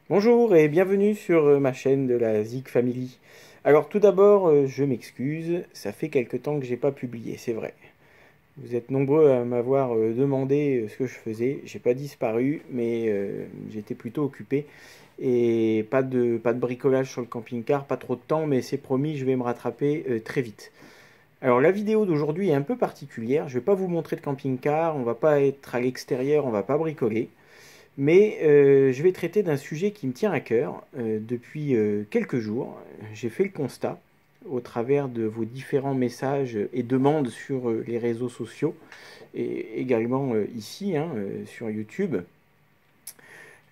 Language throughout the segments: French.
Bonjour et bienvenue sur ma chaîne de la Zig Family. Alors tout d'abord, je m'excuse, ça fait quelque temps que j'ai pas publié, c'est vrai. Vous êtes nombreux à m'avoir demandé ce que je faisais. J'ai pas disparu, mais j'étais plutôt occupé. Et pas de bricolage sur le camping-car, pas trop de temps, mais c'est promis, je vais me rattraper très vite. Alors la vidéo d'aujourd'hui est un peu particulière. Je vais pas vous montrer de camping-car, on va pas être à l'extérieur, on va pas bricoler. Mais je vais traiter d'un sujet qui me tient à cœur depuis quelques jours. J'ai fait le constat au travers de vos différents messages et demandes sur les réseaux sociaux et également ici hein, sur YouTube.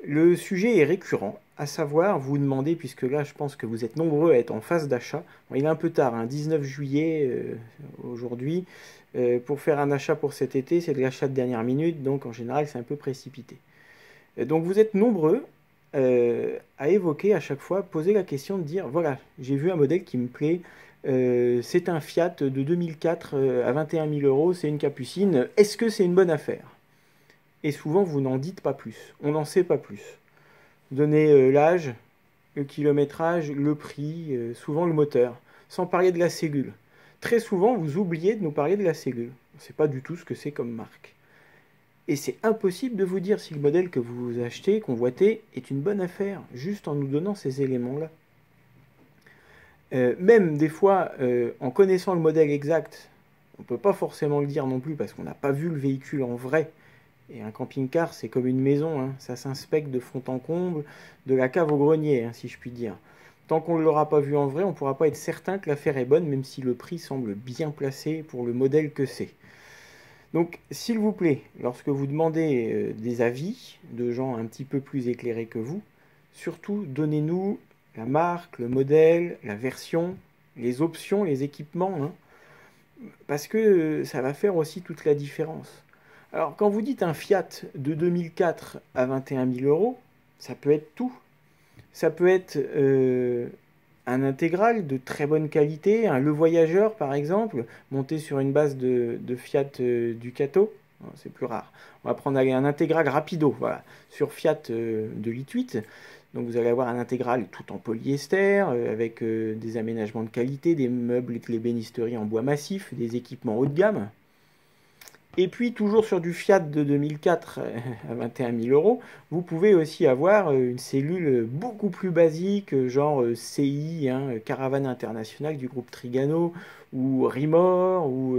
Le sujet est récurrent, à savoir vous demandez, puisque là je pense que vous êtes nombreux à être en phase d'achat. Bon, il est un peu tard, hein, 19 juillet aujourd'hui. Pour faire un achat pour cet été, c'est de l'achat de dernière minute, donc en général c'est un peu précipité. Donc vous êtes nombreux à évoquer à chaque fois, poser la question de dire, voilà, j'ai vu un modèle qui me plaît, c'est un Fiat de 2004 à 21 000 euros, c'est une Capucine, est-ce que c'est une bonne affaire? Et souvent vous n'en dites pas plus, on n'en sait pas plus. Donnez l'âge, le kilométrage, le prix, souvent le moteur, sans parler de la cellule. Très souvent vous oubliez de nous parler de la cellule, on ne sait pas du tout ce que c'est comme marque. Et c'est impossible de vous dire si le modèle que vous achetez, convoitez, est une bonne affaire, juste en nous donnant ces éléments-là. Même des fois, en connaissant le modèle exact, on ne peut pas forcément le dire non plus parce qu'on n'a pas vu le véhicule en vrai. Et un camping-car, c'est comme une maison, hein, ça s'inspecte de fond en comble, de la cave au grenier, hein, si je puis dire. Tant qu'on ne l'aura pas vu en vrai, on ne pourra pas être certain que l'affaire est bonne, même si le prix semble bien placé pour le modèle que c'est. Donc, s'il vous plaît, lorsque vous demandez des avis de gens un petit peu plus éclairés que vous, surtout donnez-nous la marque, le modèle, la version, les options, les équipements, hein, parce que ça va faire aussi toute la différence. Alors, quand vous dites un Fiat de 2004 à 21 000 euros, ça peut être tout. Ça peut être un intégral de très bonne qualité, un Le Voyageur par exemple, monté sur une base de Fiat Ducato. C'est plus rare. On va prendre un intégral rapido, voilà, sur Fiat de L'8. Donc vous allez avoir un intégral tout en polyester, avec des aménagements de qualité, des meubles et de l'ébénisterie en bois massif, des équipements haut de gamme. Et puis, toujours sur du Fiat de 2004 à 21 000 euros, vous pouvez aussi avoir une cellule beaucoup plus basique, genre CI, hein, Caravane Internationale du groupe Trigano, ou Rimor, ou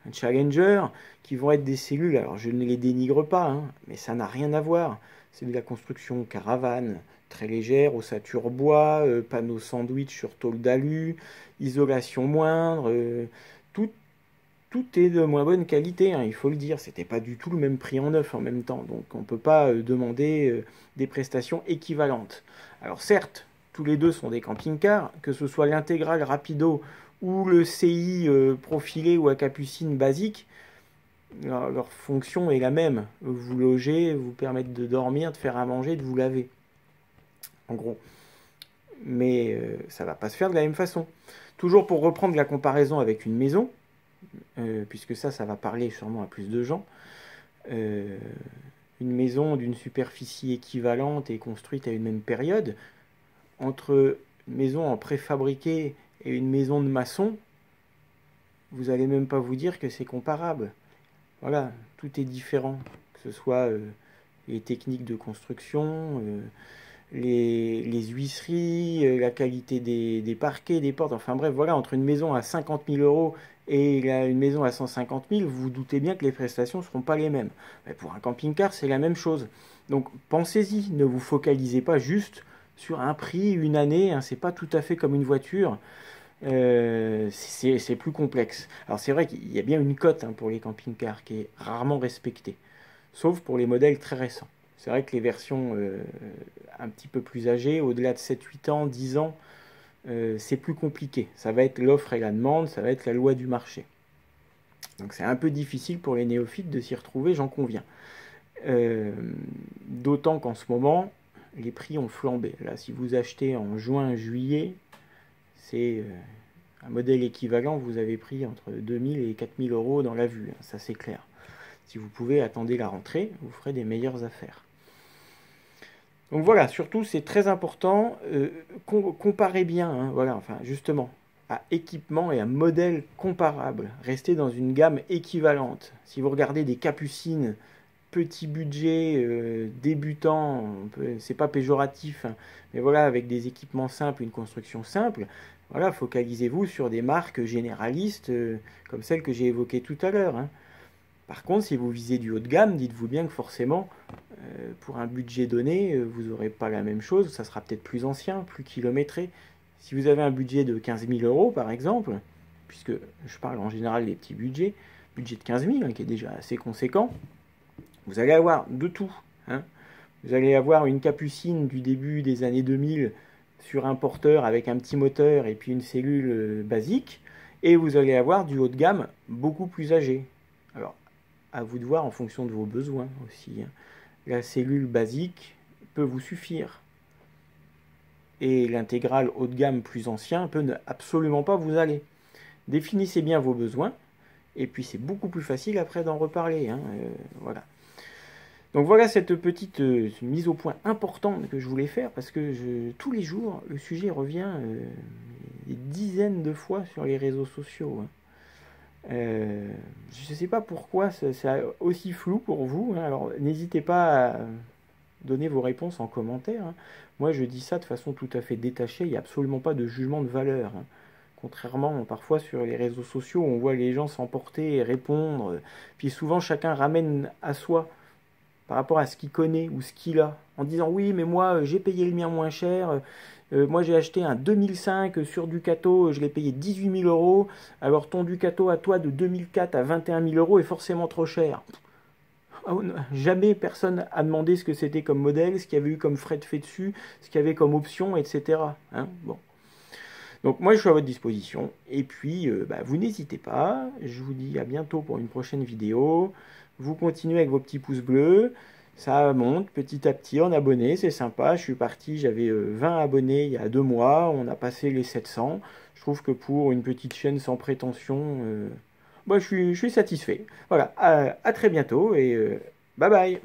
un Challenger, qui vont être des cellules, alors je ne les dénigre pas, hein, mais ça n'a rien à voir. C'est de la construction caravane, très légère, ossature bois, panneaux sandwich sur tôle d'alu, isolation moindre, tout, tout est de moins bonne qualité, hein, il faut le dire. C'était pas du tout le même prix en neuf en même temps. Donc on ne peut pas demander des prestations équivalentes. Alors certes, tous les deux sont des camping-cars, que ce soit l'intégral rapido ou le CI profilé ou à capucine basique, leur fonction est la même. Vous loger, vous permettre de dormir, de faire à manger, de vous laver. En gros. Mais ça ne va pas se faire de la même façon. Toujours pour reprendre la comparaison avec une maison, puisque ça va parler sûrement à plus de gens. Euh, une maison d'une superficie équivalente et construite à une même période, entre une maison en préfabriqué et une maison de maçon, vous n'allez même pas vous dire que c'est comparable. Voilà, tout est différent, que ce soit les techniques de construction, les huisseries, la qualité des parquets, des portes, enfin bref, voilà, entre une maison à 50 000 euros et une maison à 150 000, vous vous doutez bien que les prestations ne seront pas les mêmes. Mais pour un camping-car, c'est la même chose. Donc pensez-y, ne vous focalisez pas juste sur un prix, une année, hein, c'est pas tout à fait comme une voiture. C'est plus complexe. Alors c'est vrai qu'il y a bien une cote hein, pour les camping-cars qui est rarement respectée, sauf pour les modèles très récents. C'est vrai que les versions un petit peu plus âgées, au-delà de 7-8 ans, 10 ans, c'est plus compliqué. Ça va être l'offre et la demande, ça va être la loi du marché. Donc c'est un peu difficile pour les néophytes de s'y retrouver, j'en conviens. Euh, D'autant qu'en ce moment, les prix ont flambé. Là, si vous achetez en juin, juillet, c'est un modèle équivalent, vous avez pris entre 2000 et 4000 euros dans la vue, hein, ça c'est clair. Si vous pouvez attendre la rentrée, vous ferez des meilleures affaires. Donc voilà, surtout c'est très important, comparez bien, hein, voilà, enfin justement, à équipement et à modèle comparable. Restez dans une gamme équivalente. Si vous regardez des capucines, petit budget, débutant, c'est pas péjoratif, hein, mais voilà, avec des équipements simples, une construction simple, voilà, focalisez-vous sur des marques généralistes comme celles que j'ai évoquées tout à l'heure, hein. Par contre, si vous visez du haut de gamme, dites-vous bien que forcément, pour un budget donné, vous n'aurez pas la même chose, ça sera peut-être plus ancien, plus kilométré. Si vous avez un budget de 15 000 euros, par exemple, puisque je parle en général des petits budgets, budget de 15 000, hein, qui est déjà assez conséquent, vous allez avoir de tout, hein. Vous allez avoir une capucine du début des années 2000 sur un porteur avec un petit moteur et puis une cellule basique, et vous allez avoir du haut de gamme beaucoup plus âgé. Alors, à vous de voir en fonction de vos besoins aussi, hein. La cellule basique peut vous suffire. Et l'intégrale haut de gamme plus ancien peut ne absolument pas vous aller. Définissez bien vos besoins, et puis c'est beaucoup plus facile après d'en reparler, hein, voilà. Donc voilà cette petite mise au point importante que je voulais faire, parce que tous les jours, le sujet revient des dizaines de fois sur les réseaux sociaux, hein. Je ne sais pas pourquoi c'est aussi flou pour vous, hein. Alors n'hésitez pas à donner vos réponses en commentaire, hein. Moi je dis ça de façon tout à fait détachée, il n'y a absolument pas de jugement de valeur, hein. Contrairement parfois sur les réseaux sociaux, on voit les gens s'emporter et répondre, puis souvent chacun ramène à soi par rapport à ce qu'il connaît ou ce qu'il a, en disant oui mais moi j'ai payé le mien moins cher, moi j'ai acheté un 2005 sur Ducato, je l'ai payé 18 000 euros, alors ton Ducato à toi de 2004 à 21 000 euros est forcément trop cher. Jamais personne a demandé ce que c'était comme modèle, ce qu'il y avait eu comme frais de fait dessus, ce qu'il y avait comme option, etc. Hein, bon. Donc moi je suis à votre disposition, et puis vous n'hésitez pas, je vous dis à bientôt pour une prochaine vidéo, vous continuez avec vos petits pouces bleus, ça monte petit à petit en abonnés, c'est sympa, je suis parti, j'avais 20 abonnés il y a 2 mois, on a passé les 700, je trouve que pour une petite chaîne sans prétention, je suis satisfait. Voilà, à très bientôt, et bye bye.